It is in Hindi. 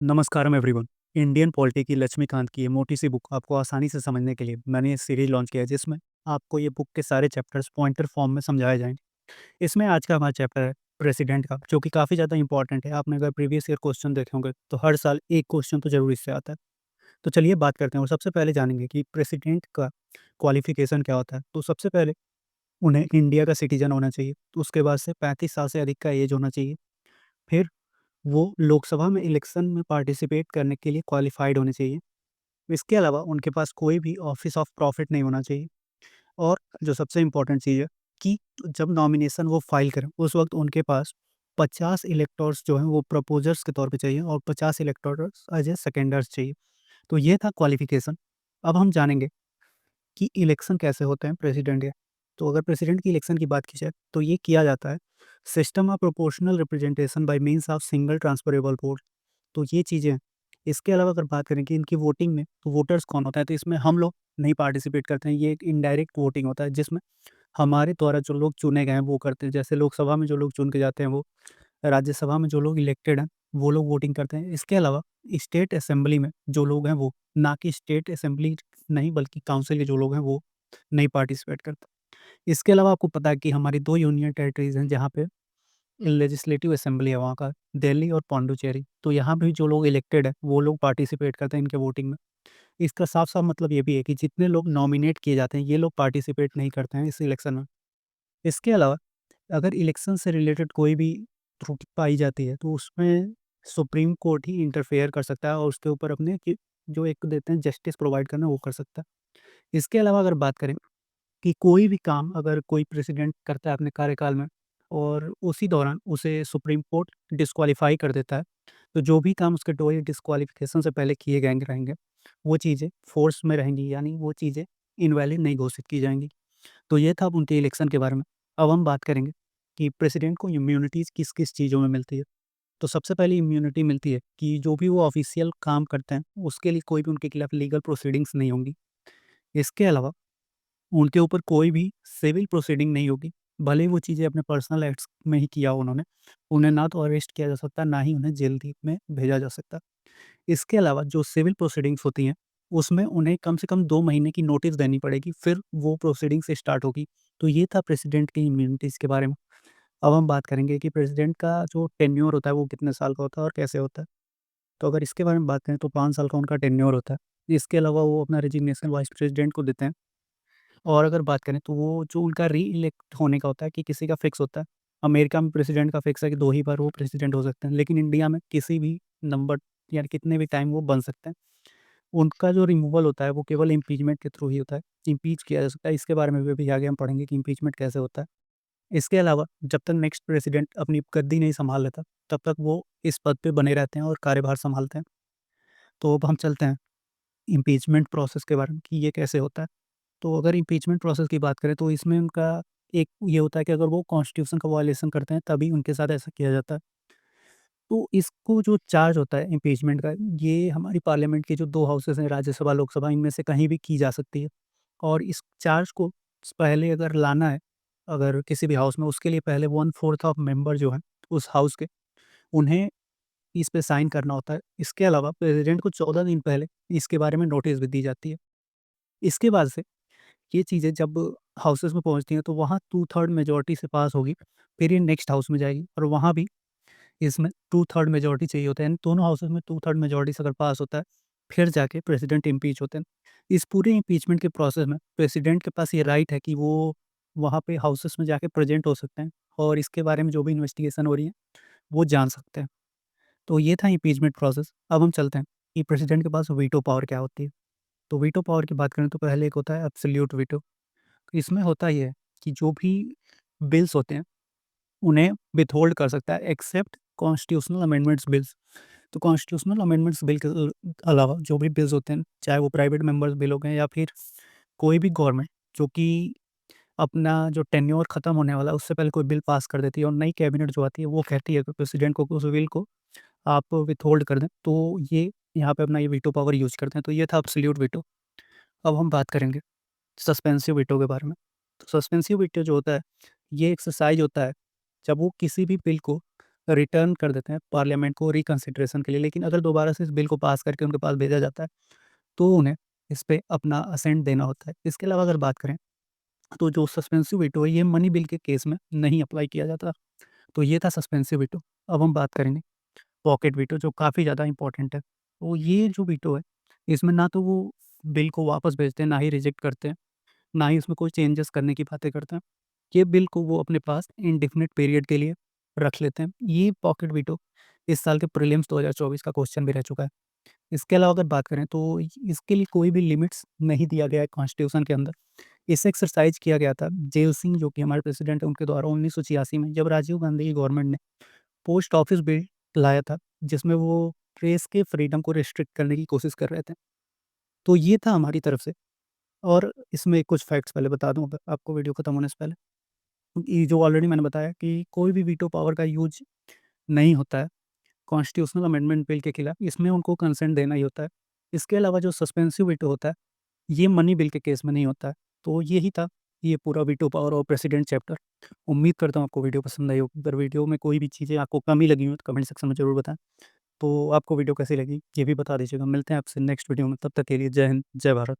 नमस्कारम एवरीवन। इंडियन पॉलिटी की लक्ष्मीकांत की ये मोटी सी बुक आपको आसानी से समझने के लिए मैंने ये सीरीज लॉन्च किया है, जिसमें आपको ये बुक के सारे चैप्टर्स पॉइंटर फॉर्म में समझाए जाएंगे। इसमें आज का हमारा चैप्टर है प्रेसिडेंट का, जो कि काफ़ी ज़्यादा इंपॉर्टेंट है। आपने अगर प्रीवियस ईयर क्वेश्चन देखे होंगे तो हर साल एक क्वेश्चन तो जरूर इससे आता है। तो चलिए बात करते हैं और सबसे पहले जानेंगे कि प्रेसिडेंट का क्वालिफिकेशन क्या होता है। तो सबसे पहले उन्हें इंडिया का सिटीजन होना चाहिए, तो उसके बाद से 35 साल से अधिक का एज होना चाहिए। फिर वो लोकसभा में इलेक्शन में पार्टिसिपेट करने के लिए क्वालिफाइड होने चाहिए। इसके अलावा उनके पास कोई भी ऑफिस ऑफ प्रॉफिट नहीं होना चाहिए। और जो सबसे इम्पोर्टेंट चीज़ है कि जब नॉमिनेशन वो फाइल करें, उस वक्त उनके पास 50 इलेक्टोर्स जो हैं वो प्रपोजर्स के तौर पे चाहिए और 50 इलेक्टोर्स एज ए सेकेंडर्स चाहिए। तो ये था क्वालिफिकेशन। अब हम जानेंगे कि इलेक्शन कैसे होते हैं प्रेसिडेंट के। तो अगर प्रेसिडेंट की इलेक्शन की बात की जाए तो ये किया जाता है system of proportional representation bye means of single transferable vote. तो ये चीज़ें हैं। इसके अलावा अगर बात करें कि इनकी वोटिंग में तो वोटर्स कौन होता है, तो इसमें हम लोग नहीं पार्टिसिपेट करते हैं। ये एक इनडायरेक्ट वोटिंग होता है, जिसमें हमारे द्वारा जो लोग चुने गए हैं वो करते हैं। जैसे लोकसभा में जो लोग चुन के जाते हैं वो, राज्यसभा में जो लोग इलेक्टेड हैं वो लोग वोटिंग करते हैं। इसके अलावा स्टेट असेंबली में जो लोग हैं वो, ना कि स्टेट असेंबली नहीं बल्कि काउंसिल के जो लोग हैं वो नहीं पार्टिसिपेट करते। इसके अलावा आपको पता है कि हमारी 2 यूनियन टेरिटरीज़ हैं जहाँ पे लेजिस्लेटिव असेंबली है वहाँ का, दिल्ली और पौंडुचेरी। तो यहाँ भी जो लोग इलेक्टेड हैं वो लोग पार्टिसिपेट करते हैं इनके वोटिंग में। इसका साफ-साफ मतलब ये भी है कि जितने लोग नॉमिनेट किए जाते हैं ये लोग पार्टिसिपेट नहीं करते हैं इस इलेक्शन में। इसके अलावा अगर इलेक्शन से रिलेटेड कोई भी त्रुटि पाई जाती है तो उसमें सुप्रीम कोर्ट ही इंटरफेयर कर सकता है और उसके ऊपर अपने कि जो एक देते हैं जस्टिस प्रोवाइड करना, वो कर सकता है। इसके अलावा अगर बात करें कि कोई भी काम अगर कोई प्रेसिडेंट करता है अपने कार्यकाल में और उसी दौरान उसे सुप्रीम कोर्ट डिस्क्वालीफाई कर देता है, तो जो भी काम उसके डिस्क्वालिफिकेशन से पहले किए गए रहेंगे, वो चीज़ें फ़ोर्स में रहेंगी, यानी वो चीज़ें इनवैलिड नहीं घोषित की जाएँगी। तो ये था अब उनके इलेक्शन के बारे में। अब हम बात करेंगे कि प्रेसिडेंट को इम्यूनिटीज़ किस-किस चीज़ों में मिलती है। तो सबसे पहले इम्यूनिटी मिलती है कि जो भी वो ऑफ़िशियल काम करते हैं, उसके लिए कोई भी उनके खिलाफ लीगल प्रोसीडिंग्स नहीं होंगी। इसके अलावा उनके ऊपर कोई भी सिविल प्रोसीडिंग नहीं होगी, भले ही वो चीज़ें अपने पर्सनल एक्ट्स में ही किया हो उन्होंने। उन्हें ना तो अरेस्ट किया जा सकता, ना ही उन्हें जेल दी में भेजा जा सकता। इसके अलावा जो सिविल प्रोसीडिंग्स होती हैं, उसमें उन्हें कम से कम 2 महीने की नोटिस देनी पड़ेगी, फिर वो प्रोसीडिंग्स स्टार्ट होगी। तो ये था प्रेसिडेंट की इम्यूनिटीज़ के बारे में। अब हम बात करेंगे कि प्रेसिडेंट का जो टेन्योर होता है वो कितने साल का होता है और कैसे होता है। तो अगर इसके बारे में बात करें तो 5 साल का उनका टेन्योर होता है। इसके अलावा वो अपना रेजिग्नेशन वाइस प्रेसिडेंट को देते हैं। और अगर बात करें तो वो जो उनका री-इलेक्ट होने का होता है कि किसी का फिक्स होता है। अमेरिका में प्रेसिडेंट का फिक्स है कि 2 ही बार वो प्रेसिडेंट हो सकते हैं, लेकिन इंडिया में किसी भी नंबर या कितने भी टाइम वो बन सकते हैं। उनका जो रिमूवल होता है वो केवल इम्पीचमेंट के थ्रू ही होता है। इम्पीच किया जा सकता है, इसके बारे में भी आगे हम पढ़ेंगे कि इम्पीचमेंट कैसे होता है। इसके अलावा जब तक नेक्स्ट प्रेसिडेंट अपनी गद्दी नहीं सँभाल लेता, तब तक वो इस पद पे बने रहते हैं और कार्यभार सँभालते हैं। तो अब हम चलते हैं इम्पीचमेंट प्रोसेस के बारे में कि ये कैसे होता है। तो अगर इम्पीचमेंट प्रोसेस की बात करें तो इसमें उनका एक ये होता है कि अगर वो कॉन्स्टिट्यूशन का वायलेशन करते हैं तभी उनके साथ ऐसा किया जाता है। तो इसको जो चार्ज होता है इम्पीचमेंट का, ये हमारी पार्लियामेंट के जो 2 हाउसेस हैं, राज्यसभा, लोकसभा, इनमें से कहीं भी की जा सकती है। और इस चार्ज को पहले अगर लाना है, अगर किसी भी हाउस में, उसके लिए पहले 1/4 ऑफ मेंबर जो हैं उस हाउस के, उन्हें इस पे साइन करना होता है। इसके अलावा प्रेसिडेंट को 14 दिन पहले इसके बारे में नोटिस भी दी जाती है। इसके बाद से ये चीज़ें जब हाउसेस में पहुँचती हैं तो वहाँ 2/3 मेजॉरिटी से पास होगी, फिर ये नेक्स्ट हाउस में जाएगी और वहाँ भी इसमें 2/3 मेजॉरिटी चाहिए होता है, यानी दोनों हाउसेस में 2/3 मेजॉरिटी से अगर पास होता है, फिर जाके प्रेसिडेंट इम्पीच होते हैं। इस पूरे इम्पीचमेंट के प्रोसेस में प्रेसिडेंट के पास ये राइट है कि वो वहाँ पे हाउसेस में जाके प्रेज़ेंट हो सकते हैं और इसके बारे में जो भी इन्वेस्टिगेशन हो रही है, वो जान सकते हैं। तो ये था इम्पीचमेंट प्रोसेस। अब हम चलते हैं कि प्रेसिडेंट के पास वीटो पावर क्या होती है। तो वीटो पावर की बात करें तो पहले एक होता है एब्सोल्यूट वीटो। इसमें होता ये है कि जो भी बिल्स होते हैं, उन्हें विथहोल्ड कर सकता है एक्सेप्ट कॉन्स्टिट्यूशनल अमेंडमेंट्स बिल्स। तो कॉन्स्टिट्यूशनल अमेंडमेंट्स बिल के अलावा जो भी बिल्स होते हैं, चाहे वो प्राइवेट मेंबर्स बिल हो गए या फिर कोई भी गवर्नमेंट जो कि अपना जो टेन्योर खत्म होने वाला है, उससे पहले कोई बिल पास कर देती है और नई कैबिनेट जो आती है, वो कहती है कि प्रेसिडेंट को कि उस बिल को आप विथहोल्ड कर दें, तो ये यहाँ पे अपना ये वीटो पावर यूज़ करते हैं। तो ये था एब्सोल्यूट वीटो। अब हम बात करेंगे सस्पेंसिव वीटो के बारे में। तो सस्पेंसिव वीटो जो होता है, ये एक्सरसाइज़ होता है जब वो किसी भी बिल को रिटर्न कर देते हैं पार्लियामेंट को रिकंसिडरेशन के लिए। लेकिन अगर दोबारा से इस बिल को पास करके उनके पास भेजा जाता है, तो उन्हें इस पे अपना असेंट देना होता है। इसके अलावा अगर बात करें, तो जो सस्पेंसिव वीटो है, ये मनी बिल के केस में नहीं अप्लाई किया जाता। तो ये था सस्पेंसिव वीटो। अब हम बात करेंगे पॉकेट वीटो, जो काफ़ी ज़्यादा इम्पोर्टेंट है। तो ये जो वीटो है, इसमें ना तो वो बिल को वापस भेजते हैं, ना ही रिजेक्ट करते हैं, ना ही उसमें कोई चेंजेस करने की बातें करते हैं। ये बिल को वो अपने पास इंडेफिनिट पीरियड के लिए रख लेते हैं। ये पॉकेट वीटो इस साल के प्रीलिम्स 2024 का क्वेश्चन भी रह चुका है। इसके अलावा अगर बात करें, तो इसके लिए कोई भी लिमिट्स नहीं दिया गया है कॉन्स्टिट्यूशन के अंदर। इसे एक्सरसाइज़ किया गया था जेल सिंह, जो कि हमारे प्रेसिडेंट हैं, उनके द्वारा 1986 में, जब राजीव गांधी की गवर्नमेंट ने पोस्ट ऑफिस बिल लाया था, जिसमें वो प्रेस के फ्रीडम को रिस्ट्रिक्ट करने की कोशिश कर रहे थे। तो ये था हमारी तरफ से। और इसमें कुछ फैक्ट्स पहले बता दूँ आपको वीडियो खत्म होने से पहले। ये जो ऑलरेडी मैंने बताया कि कोई भी वीटो पावर का यूज़ नहीं होता है कॉन्स्टिट्यूशनल अमेंडमेंट बिल के खिलाफ, इसमें उनको कंसेंट देना ही होता है। इसके अलावा जो सस्पेंसिव वीटो होता है, ये मनी बिल के केस में नहीं होता है। तो यही था, ये पूरा वीटो पावर और प्रेसिडेंट चैप्टर। उम्मीद करता हूँ आपको वीडियो पसंद आई होगी। अगर वीडियो में कोई भी चीज़ें आपको कमी लगी हो तो कमेंट सेक्शन में ज़रूर बताएँ। तो आपको वीडियो कैसी लगी, ये भी बता दीजिएगा। मिलते हैं आपसे नेक्स्ट वीडियो में, तब तक के लिए जय हिंद, जय भारत।